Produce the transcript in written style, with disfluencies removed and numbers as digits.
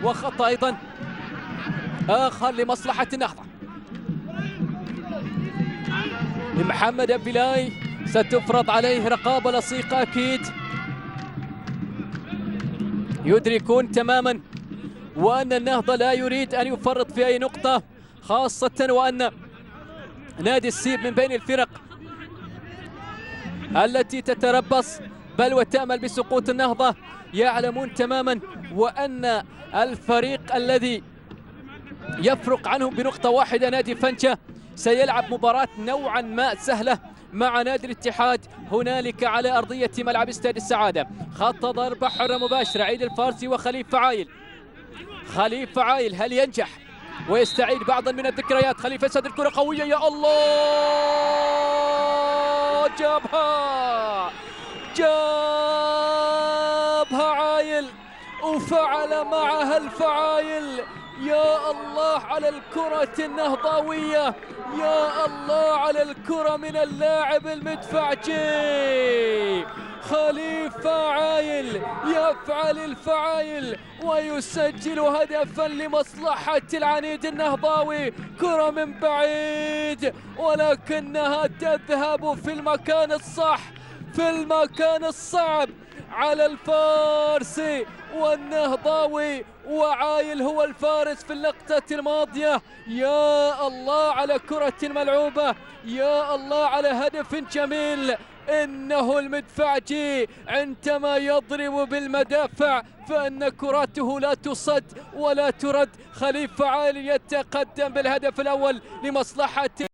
وخطأ أيضا آخر لمصلحة النهضة. محمد أبيلاي ستفرض عليه رقابة لصيقة أكيد. يدركون تماما وأن النهضة لا يريد أن يفرط في أي نقطة، خاصة وأن نادي السيب من بين الفرق التي تتربص بل وتأمل بسقوط النهضة. يعلمون تماما وأن الفريق الذي يفرق عنهم بنقطة واحدة نادي فنشة سيلعب مباراة نوعا ما سهلة مع نادي الاتحاد هنالك على أرضية ملعب استاد السعادة. خط ضربة حرة مباشرة، عيد الفارسي وخليفة عايل. خليفة عايل هل ينجح ويستعيد بعضا من الذكريات؟ خليفة سد الكرة قوية، يا الله جابها عايل وفعل معها الفعايل. يا الله على الكرة النهضاوية، يا الله على الكرة من اللاعب المدفعجي خليفة عايل يفعل الفعايل ويسجل هدفا لمصلحة العنيد النهضاوي. كرة من بعيد ولكنها تذهب في المكان الصح، في المكان الصعب على الفارسي والنهضاوي، وعايل هو الفارس في اللقطة الماضية. يا الله على كرة ملعوبة، يا الله على هدف جميل. إنه المدفعجي عندما يضرب بالمدافع فإن كراته لا تصد ولا ترد. خليفة عايل يتقدم بالهدف الأول لمصلحة